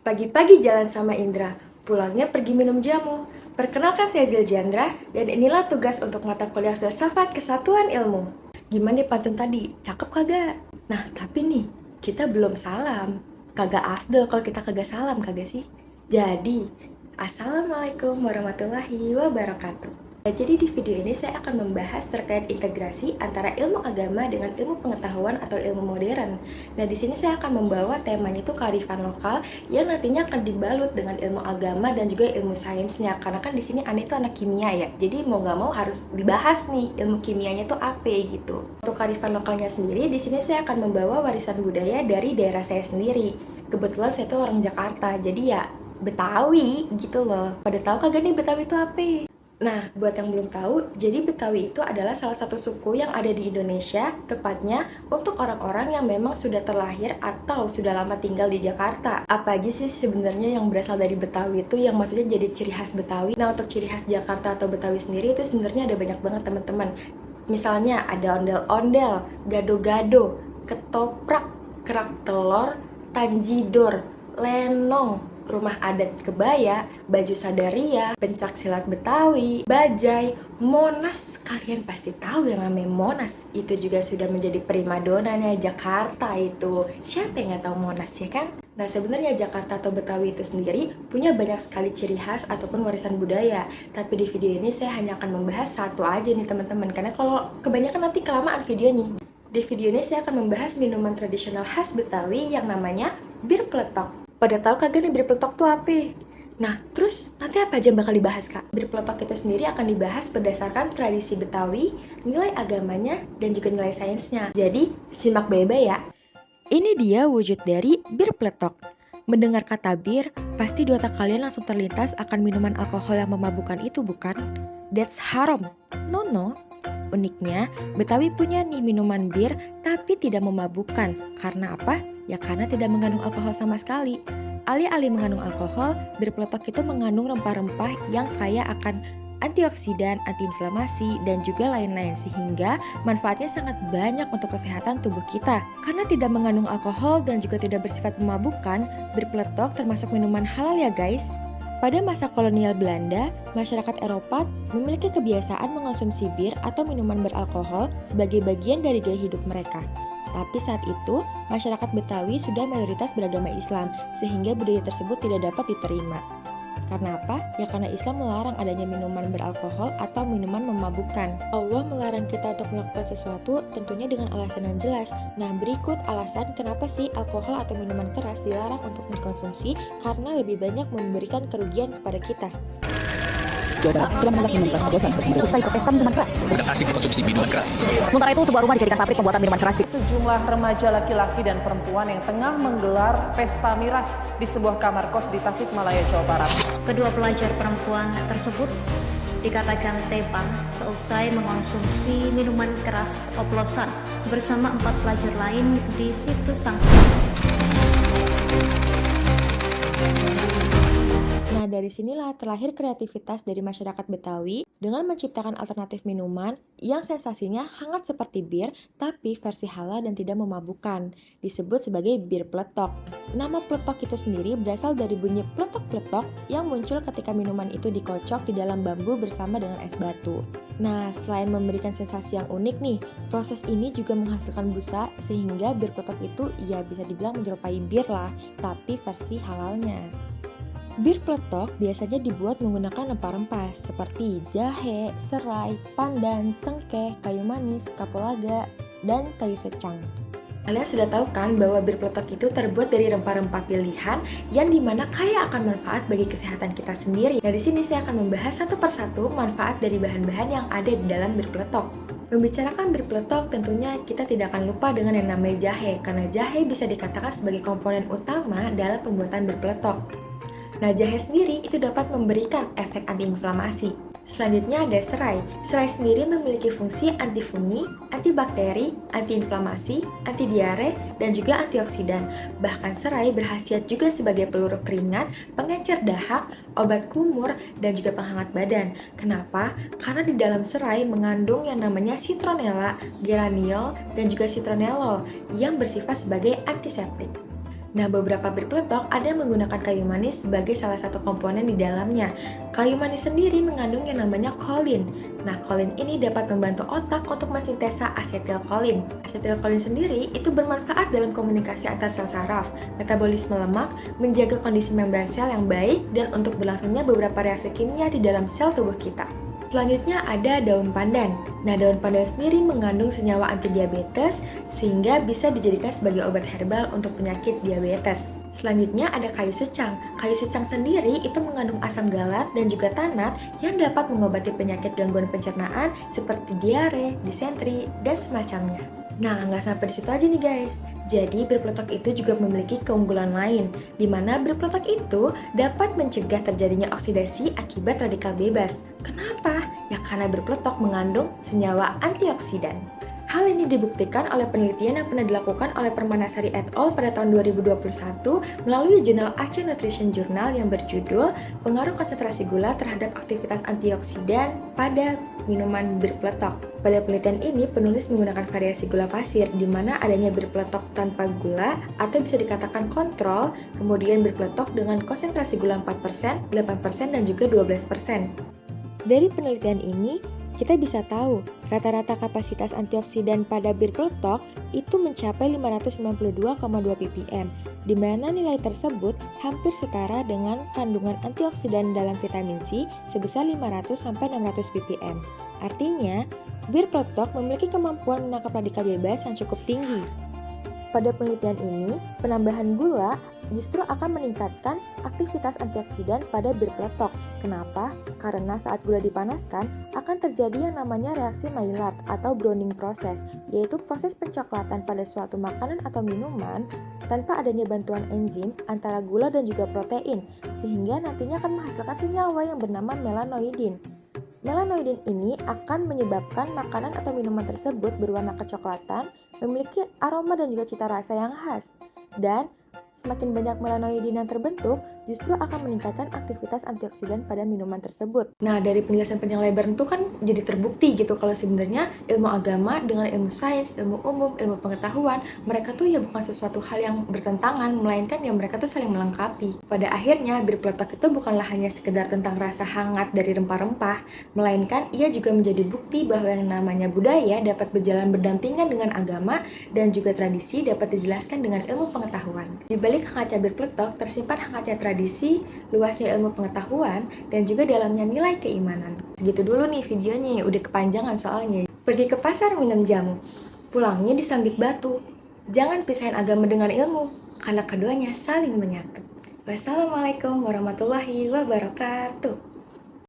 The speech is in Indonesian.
Pagi-pagi jalan sama Indra, pulangnya pergi minum jamu. Perkenalkan saya Ziljandra, dan inilah tugas untuk mata kuliah Filsafat Kesatuan Ilmu. Gimana nih pantun tadi? Cakep kagak? Nah, tapi nih, kita belum salam. Kagak afdol kalau kita kagak salam, kagak sih? Jadi, Assalamualaikum warahmatullahi wabarakatuh. Jadi di video ini saya akan membahas terkait integrasi antara ilmu agama dengan ilmu pengetahuan atau ilmu modern. Nah, di sini saya akan membawa temanya itu kearifan lokal yang nantinya akan dibalut dengan ilmu agama dan juga ilmu sainsnya. Karena kan di sini Ani itu anak kimia ya. Jadi mau nggak mau harus dibahas nih ilmu kimianya itu apa gitu. Untuk kearifan lokalnya sendiri, di sini saya akan membawa warisan budaya dari daerah saya sendiri. Kebetulan saya tuh orang Jakarta, jadi ya Betawi gitu loh. Pada tahu kagak nih Betawi itu apa? Nah, buat yang belum tahu, jadi Betawi itu adalah salah satu suku yang ada di Indonesia, tepatnya untuk orang-orang yang memang sudah terlahir atau sudah lama tinggal di Jakarta. Apa aja sih sebenarnya yang berasal dari Betawi itu yang maksudnya jadi ciri khas Betawi? Nah, untuk ciri khas Jakarta atau Betawi sendiri itu sebenarnya ada banyak banget teman-teman. Misalnya ada ondel-ondel, gado-gado, ketoprak, kerak telur, tanjidor, lenong, rumah adat kebaya, baju sadaria, pencak silat Betawi, bajai, Monas. Kalian pasti tahu yang namanya Monas. Itu juga sudah menjadi primadonanya Jakarta itu. Siapa yang nggak tahu Monas ya kan? Nah, sebenarnya Jakarta atau Betawi itu sendiri punya banyak sekali ciri khas ataupun warisan budaya. Tapi di video ini saya hanya akan membahas satu aja nih teman-teman. Karena kalau kebanyakan nanti kelamaan videonya. Di video ini saya akan membahas minuman tradisional khas Betawi yang namanya bir peletok. Pada tahu kagak nih bir peletok tuh apa? Nah, terus nanti apa aja yang bakal dibahas, Kak? Bir peletok itu sendiri akan dibahas berdasarkan tradisi Betawi, nilai agamanya, dan juga nilai sainsnya. Jadi, simak baik-baik ya. Ini dia wujud dari bir peletok. Mendengar kata bir, pasti di otak kalian langsung terlintas akan minuman alkohol yang memabukkan itu, bukan? That's haram. No. Uniknya, Betawi punya nih minuman bir tapi tidak memabukkan. Karena apa? Ya karena tidak mengandung alkohol sama sekali. Alih-alih mengandung alkohol, bir peletok itu mengandung rempah-rempah yang kaya akan antioksidan, antiinflamasi, dan juga lain-lain sehingga manfaatnya sangat banyak untuk kesehatan tubuh kita. Karena tidak mengandung alkohol dan juga tidak bersifat memabukkan, bir peletok termasuk minuman halal ya guys. Pada masa kolonial Belanda, masyarakat Eropa memiliki kebiasaan mengonsumsi bir atau minuman beralkohol sebagai bagian dari gaya hidup mereka. Tapi saat itu, masyarakat Betawi sudah mayoritas beragama Islam, sehingga budaya tersebut tidak dapat diterima. Karena apa? Ya karena Islam melarang adanya minuman beralkohol atau minuman memabukkan. Allah melarang kita untuk melakukan sesuatu tentunya dengan alasan yang jelas. Nah, berikut alasan kenapa sih alkohol atau minuman keras dilarang untuk dikonsumsi, karena lebih banyak memberikan kerugian kepada kita. Jawa Barat sudah menganggap minuman keras oplosan tersebut usai berpesta minuman keras. Tidak asik dikonsumsi minuman keras. Sementara itu, sebuah rumah dijadikan pabrik pembuatan minuman keras. Sejumlah remaja laki-laki dan perempuan yang tengah menggelar pesta miras di sebuah kamar kos di Tasikmalaya, Jawa Barat. Kedua pelajar perempuan tersebut dikatakan tewas seusai mengonsumsi minuman keras oplosan bersama 4 pelajar lain di situs Sangkar. Nah, dari sinilah terlahir kreativitas dari masyarakat Betawi dengan menciptakan alternatif minuman yang sensasinya hangat seperti bir, tapi versi halal dan tidak memabukkan. Disebut sebagai bir peletok. Nama peletok itu sendiri berasal dari bunyi peletok-peletok yang muncul ketika minuman itu dikocok di dalam bambu bersama dengan es batu. Nah, selain memberikan sensasi yang unik nih, proses ini juga menghasilkan busa sehingga bir peletok itu ya bisa dibilang menyerupai bir lah, tapi versi halalnya. Bir peletok biasanya dibuat menggunakan rempah-rempah seperti jahe, serai, pandan, cengkeh, kayu manis, kapulaga, dan kayu secang. Kalian sudah tahu kan bahwa bir peletok itu terbuat dari rempah-rempah pilihan yang dimana kaya akan manfaat bagi kesehatan kita sendiri. Nah, di sini saya akan membahas satu persatu manfaat dari bahan-bahan yang ada di dalam bir peletok. Membicarakan bir peletok, tentunya kita tidak akan lupa dengan yang namanya jahe, karena jahe bisa dikatakan sebagai komponen utama dalam pembuatan bir peletok. Nah, jahe sendiri itu dapat memberikan efek antiinflamasi. Selanjutnya ada serai. Serai sendiri memiliki fungsi antifungi, antibakteri, antiinflamasi, antidiare, dan juga antioksidan. Bahkan serai berkhasiat juga sebagai peluru keringat, pengencer dahak, obat kumur, dan juga penghangat badan. Kenapa? Karena di dalam serai mengandung yang namanya citronella, geraniol, dan juga citronellol yang bersifat sebagai antiseptik. Nah, beberapa bir peletok ada yang menggunakan kayu manis sebagai salah satu komponen di dalamnya. Kayu manis sendiri mengandung yang namanya kolin. Nah, kolin ini dapat membantu otak untuk mensintesa asetilkolin. Asetilkolin sendiri itu bermanfaat dalam komunikasi antar sel saraf, metabolisme lemak, menjaga kondisi membran sel yang baik, dan untuk berlangsungnya beberapa reaksi kimia di dalam sel tubuh kita. Selanjutnya ada daun pandan. Nah, daun pandan sendiri mengandung senyawa anti diabetes sehingga bisa dijadikan sebagai obat herbal untuk penyakit diabetes. Selanjutnya ada kayu secang. Kayu secang sendiri itu mengandung asam galat dan juga tanat yang dapat mengobati penyakit gangguan pencernaan seperti diare, disentri, dan semacamnya. Nah, nggak sampai di situ aja nih guys. Jadi, bir peletok itu juga memiliki keunggulan lain, di mana bir peletok itu dapat mencegah terjadinya oksidasi akibat radikal bebas. Kenapa? Ya karena bir peletok mengandung senyawa antioksidan. Hal ini dibuktikan oleh penelitian yang pernah dilakukan oleh Permanasari et al. Pada tahun 2021 melalui jurnal Aceh Nutrition Journal yang berjudul Pengaruh Konsentrasi Gula Terhadap Aktivitas Antioksidan pada Minuman Bir Peletok. Pada penelitian ini, penulis menggunakan variasi gula pasir, di mana adanya bir peletok tanpa gula atau bisa dikatakan kontrol, kemudian bir peletok dengan konsentrasi gula 4%, 8%, dan juga 12%. Dari penelitian ini, kita bisa tahu rata-rata kapasitas antioksidan pada bir peletok itu mencapai 592,2 ppm, di mana nilai tersebut hampir setara dengan kandungan antioksidan dalam vitamin C sebesar 500-600 ppm. Artinya, bir peletok memiliki kemampuan menangkap radikal bebas yang cukup tinggi. Pada penelitian ini, penambahan gula justru akan meningkatkan aktivitas antioksidan pada bir peletok. Kenapa? Karena saat gula dipanaskan, akan terjadi yang namanya reaksi Maillard atau browning process, yaitu proses pencoklatan pada suatu makanan atau minuman tanpa adanya bantuan enzim antara gula dan juga protein, sehingga nantinya akan menghasilkan senyawa yang bernama melanoidin. Melanoidin ini akan menyebabkan makanan atau minuman tersebut berwarna kecoklatan, memiliki aroma dan juga cita rasa yang khas. Dan semakin banyak melanoidin yang terbentuk, justru akan meningkatkan aktivitas antioksidan pada minuman tersebut. Nah, dari penjelasan panjang lebar itu kan jadi terbukti gitu kalau sebenarnya ilmu agama dengan ilmu sains, ilmu umum, ilmu pengetahuan, mereka tuh ya bukan sesuatu hal yang bertentangan, melainkan ya mereka tuh saling melengkapi. Pada akhirnya, bir peletok itu bukanlah hanya sekedar tentang rasa hangat dari rempah-rempah, melainkan ia juga menjadi bukti bahwa yang namanya budaya dapat berjalan berdampingan dengan agama dan juga tradisi dapat dijelaskan dengan ilmu pengetahuan. Di balik hangatnya bir peletok tersimpan hangatnya tradisi, luasnya ilmu pengetahuan, dan juga dalamnya nilai keimanan. Segitu dulu nih videonya, udah kepanjangan soalnya. Pergi ke pasar minum jamu, pulangnya disambit batu. Jangan pisahin agama dengan ilmu, karena keduanya saling menyatu. Wassalamualaikum warahmatullahi wabarakatuh.